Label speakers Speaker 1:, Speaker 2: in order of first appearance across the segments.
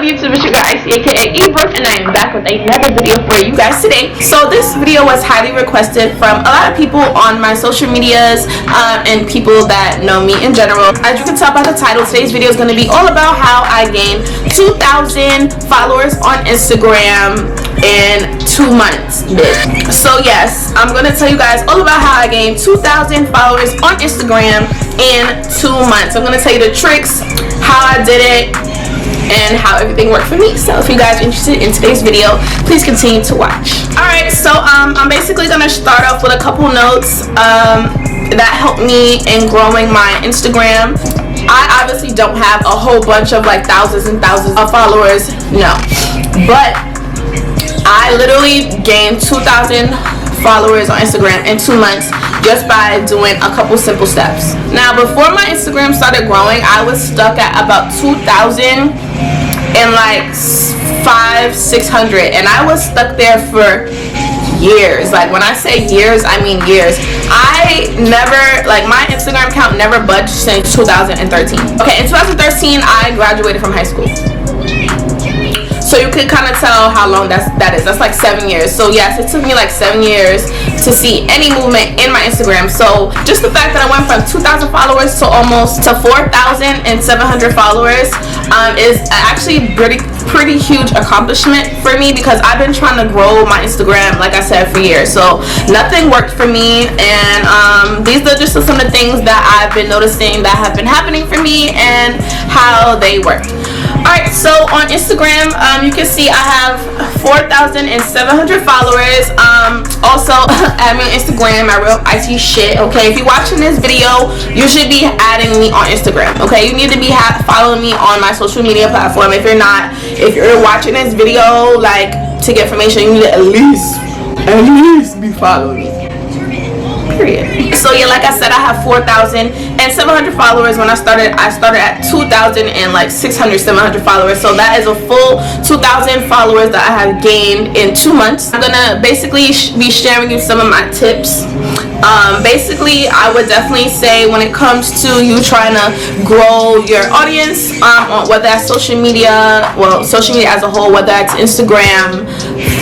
Speaker 1: YouTube? It's your girl Icy, aka Ebrook, and I am back with another video for you guys today. So this video was highly requested from a lot of people on my social medias and people that know me in general. As you can tell by the title, today's video is going to be all about how I gained 2,000 followers on Instagram in 2 months. So yes, I'm going to tell you guys all about how I gained 2,000 followers on Instagram in 2 months. I'm going to tell you the tricks, how I did it, and how everything worked for me. So if you guys are interested in today's video, please continue to watch. Alright, so I'm basically going to start off with a couple notes that helped me in growing my Instagram. I obviously don't have a whole bunch of like thousands and thousands of followers, no, but I literally gained 2,000 followers on Instagram in 2 months just by doing a couple simple steps. Now, before my Instagram started growing, I was stuck at about 2,000 and like 500-600, and I was stuck there for years. Like when I say years, I mean years. I never, like, my Instagram account never budged since 2013. Okay, in 2013 I graduated from high school. So you could kind of tell how long that is. That's like 7 years. So yes, it took me like 7 years to see any movement in my Instagram. So just the fact that I went from 2,000 followers to almost to 4,700 followers is actually pretty huge accomplishment for me, because I've been trying to grow my Instagram, like I said, for years. So nothing worked for me, and these are just some of the things that I've been noticing that have been happening for me and how they work. Alright, so on Instagram, you can see I have 4,700 followers. Also, add me on Instagram, my real Icy shit. Okay, if you're watching this video, you should be adding me on Instagram. Okay, you need to be following me on my social media platform. If you're not, if you're watching this video like to get information, you need to at least be following me. Period. So yeah, like I said, I have 4,700 followers. When I started at 2,000 and like 600-700 followers. So that is a full 2,000 followers that I have gained in 2 months. I'm gonna basically be sharing you some of my tips. Basically, I would definitely say when it comes to you trying to grow your audience, whether that's social media, well, social media as a whole, whether that's Instagram,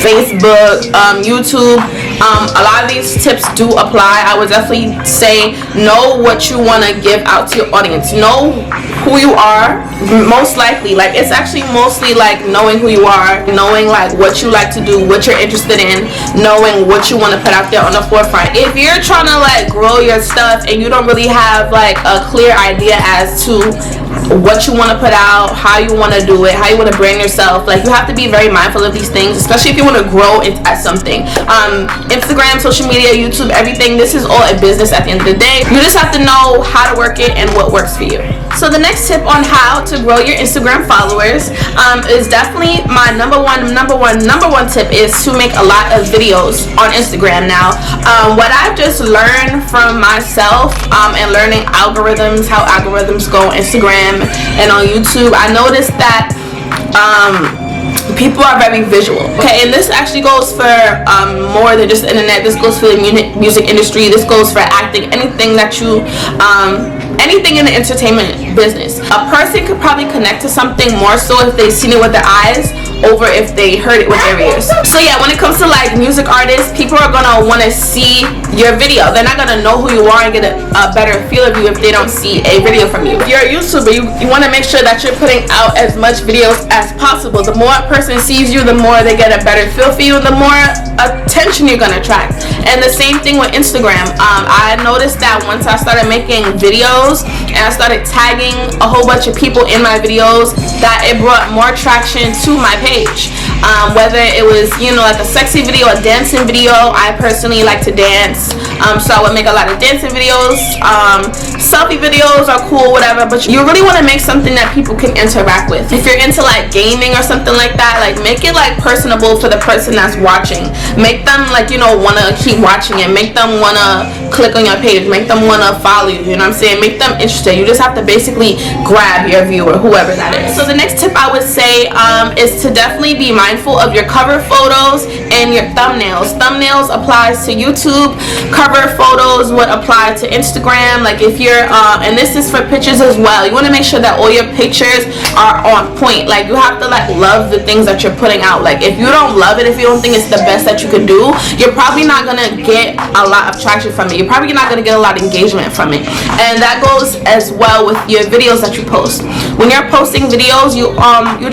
Speaker 1: Facebook, YouTube, a lot of these tips do apply. I would definitely say know what you want to give out to your audience. Know who you are, most likely. Like, it's actually mostly like knowing who you are, knowing like what you like to do, what you're interested in, knowing what you want to put out there on the forefront. If you're trying to like grow your stuff and you don't really have like a clear idea as to what you want to put out, how you want to do it, how you want to brand yourself, like, you have to be very mindful of these things, especially if you want to grow at something. Instagram, social media, YouTube, everything, this is all a business at the end of the day. You just have to know how to work it and what works for you. So the next tip on how to grow your Instagram followers is definitely my number one tip is to make a lot of videos on Instagram. Now, what I've just learned from myself and learning algorithms, how algorithms go on Instagram and on YouTube, I noticed that people are very visual. Okay, and this actually goes for more than just the internet. This goes for the music industry. This goes for acting, anything that you anything in the entertainment business. A person could probably connect to something more so if they've seen it with their eyes over if they heard it with their ears. So yeah, when it comes to like music artists, people are gonna want to see your video. They're not gonna know who you are and get a better feel of you if they don't see a video from you. If you're a YouTuber, you want to make sure that you're putting out as much videos as possible. The more a person sees you, the more they get a better feel for you, the more attention you're gonna attract. And the same thing with Instagram. I noticed that once I started making videos and I started tagging a whole bunch of people in my videos, that it brought more traction to my page. Whether it was, you know, like a sexy video, a dancing video. I personally like to dance, so I would make a lot of dancing videos. Selfie videos are cool, whatever, but you really want to make something that people can interact with. If you're into like gaming or something like that, like make it like personable for the person that's watching. Make them like, you know, want to keep watching it. Make them want to click on your page. Make them want to follow you, you know what I'm saying? Make them interested. You just have to basically grab your viewer, whoever that is. So the next tip I would say is to definitely be mindful mindful of your cover photos and your thumbnails. Thumbnails applies to YouTube. Cover photos would apply to Instagram. Like if you're and this is for pictures as well, you want to make sure that all your pictures are on point. Like you have to like love the things that you're putting out. Like if you don't love it, if you don't think it's the best that you can do, you're probably not gonna get a lot of traction from it. You're probably not gonna get a lot of engagement from it. And that goes as well with your videos that you post. When you're posting videos, you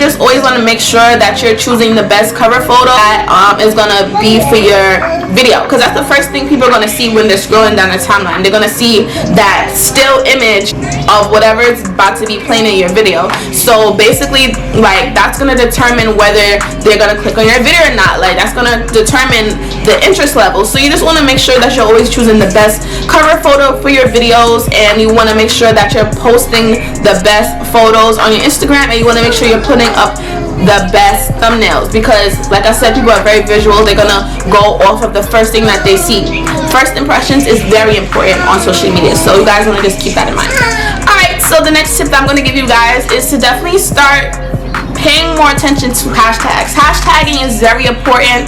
Speaker 1: just always want to make sure that you're choosing the best cover photo that is gonna be for your video, because that's the first thing people are gonna see when they're scrolling down the timeline. They're gonna see that still image of whatever is about to be playing in your video. So basically, like, that's gonna determine whether they're gonna click on your video or not. Like that's gonna determine the interest level. So you just want to make sure that you're always choosing the best cover photo for your videos, and you want to make sure that you're posting the best photos on your Instagram, and you want to make sure you're putting up the best thumbnails, because like I said, people are very visual. They're gonna go off of the first thing that they see. First impressions is very important on social media, so you guys want to just keep that in mind. Alright, so the next tip that I'm going to give you guys is to definitely start paying more attention to hashtags. Hashtagging is very important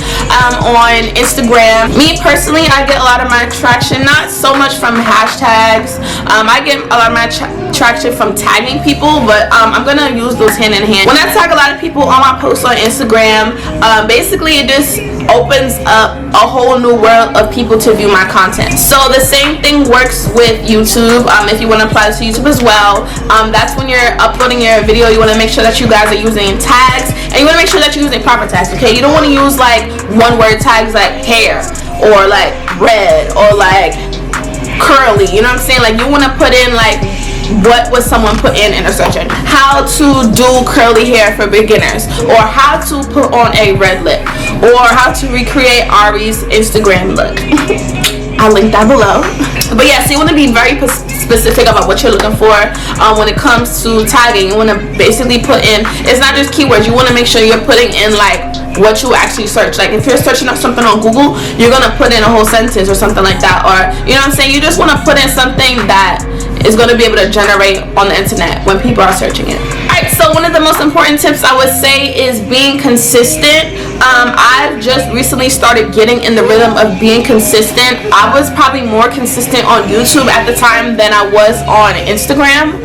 Speaker 1: on Instagram. Me personally, I get a lot of my traction not so much from hashtags. I get a lot of my traction from tagging people, but I'm gonna use those hand in hand. When I tag a lot of people on my posts on Instagram, basically it just opens up a whole new world of people to view my content. So the same thing works with YouTube. If you want to apply this to YouTube as well, that's when you're uploading your video, you want to make sure that you guys are using tags, and you want to make sure that you're using proper tags. Okay, you don't want to use like one word tags like hair or like red or like curly, you know what I'm saying? Like you want to put in like what would someone put in a search engine. How to do curly hair for beginners, or how to put on a red lip, or how to recreate Ari's Instagram look. I'll link that below. But yeah, so you want to be very specific about what you're looking for when it comes to tagging. You want to basically put in, it's not just keywords, you want to make sure you're putting in like what you actually search. Like if you're searching up something on Google, you're gonna put in a whole sentence or something like that, or you know what I'm saying, you just want to put in something that is going to be able to generate on the internet when people are searching it. Alright, so one of the most important tips I would say is being consistent. I've just recently started getting in the rhythm of being consistent. I was probably more consistent on YouTube at the time than I was on Instagram,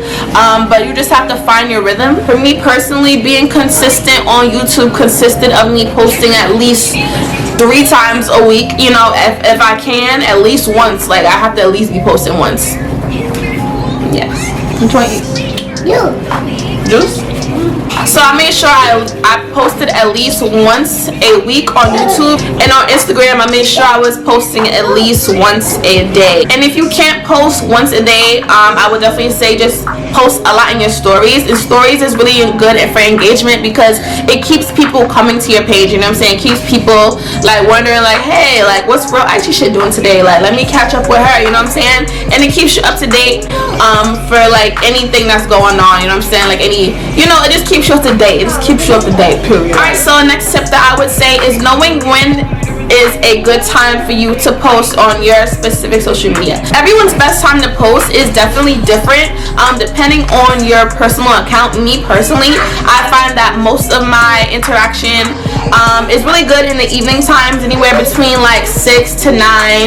Speaker 1: but you just have to find your rhythm. For me personally, being consistent on YouTube consisted of me posting at least 3 times a week. You know, if I can, at least once. Like I have to at least be posting once. Yes. Which one? You. Juice? So I made sure I posted at least once a week on YouTube, and on Instagram I made sure I was posting at least once a day. And if you can't post once a day, I would definitely say just post a lot in your stories. And stories is really good for engagement because it keeps people coming to your page, you know what I'm saying? It keeps people like wondering like, hey, like what's Real Icy shit doing today? Like let me catch up with her, you know what I'm saying? And it keeps you up to date for like anything that's going on, you know what I'm saying? Like any, you know, it just keeps you up to date. It just keeps you up to date, period. Alright, so the next tip that I would say is knowing when is a good time for you to post on your specific social media. Everyone's best time to post is definitely different depending on your personal account. Me personally, I find that most of my interaction is really good in the evening times, anywhere between like 6 to 9,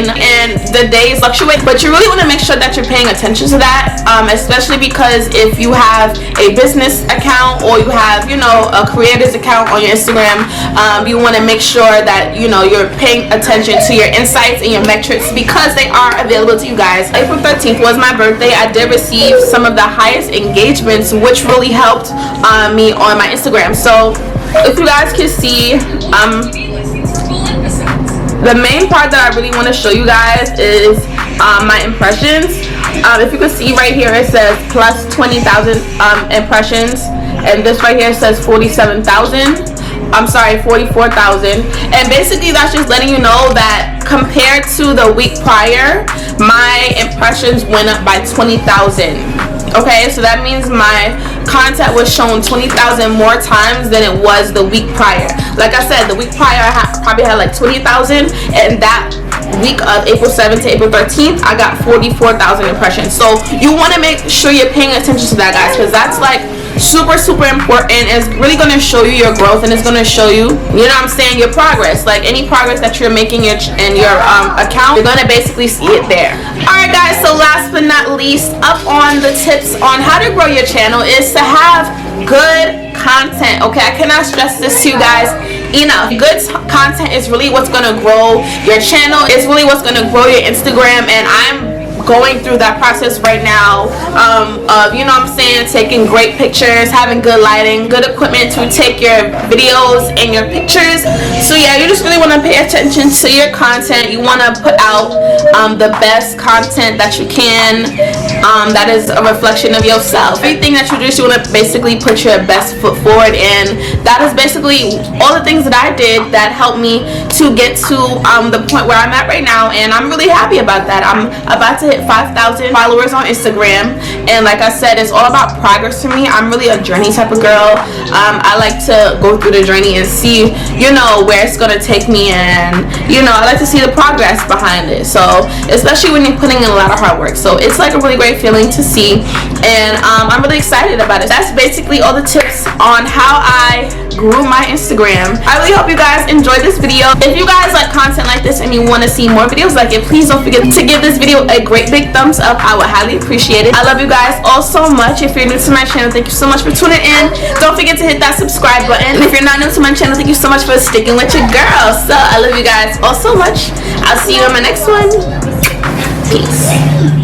Speaker 1: and the days fluctuate, but you really want to make sure that you're paying attention to that, especially because if you have a business account or you have, you know, a creators account on your Instagram, you want to make sure that, you know, you're paying attention to your insights and your metrics because they are available to you guys. April 13th was my birthday. I did receive some of the highest engagements, which really helped me on my Instagram. So if you guys can see, the main part that I really want to show you guys is my impressions. If you can see right here, it says plus 20,000 impressions, and this right here says 47,000. I'm sorry, 44,000. And basically that's just letting you know that compared to the week prior, my impressions went up by 20,000. Okay, so that means my content was shown 20,000 more times than it was the week prior. Like I said, the week prior I probably had like 20,000, and that week of April 7th to April 13th I got 44,000 impressions. So you want to make sure you're paying attention to that, guys, because that's like super important. It's really going to show you your growth, and it's going to show you, you know what I'm saying, your progress. Like any progress that you're making in your account, you're going to basically see it there. Alright guys, so last but not least, up on the tips on how to grow your channel is to have good content. Okay, I cannot stress this to you guys enough. Good content is really what's going to grow your channel. It's really what's going to grow your Instagram, and I'm going through that process right now of, you know what I'm saying, taking great pictures, having good lighting, good equipment to take your videos and your pictures. So yeah, you just really want to pay attention to your content. You want to put out the best content that you can, that is a reflection of yourself. Everything that you do, you want to basically put your best foot forward, and that is basically all the things that I did that helped me to get to the point where I'm at right now, and I'm really happy about that. I'm about to hit 5,000 followers on Instagram, and like I said, it's all about progress for me. I'm really a journey type of girl. I like to go through the journey and see, you know, where it's gonna take me, and you know, I like to see the progress behind it. So especially when you're putting in a lot of hard work, so it's like a really great feeling to see, and I'm really excited about it. That's basically all the tips on how I grew my Instagram. I really hope you guys enjoyed this video. If you guys like content like this and you want to see more videos like it, please don't forget to give this video a great big thumbs up. I would highly appreciate it. I love you guys all so much. If you're new to my channel, thank you so much for tuning in. Don't forget to hit that subscribe button. And if you're not new to my channel, thank you so much for sticking with your girl. So I love you guys all so much. I'll see you on my next one. Peace.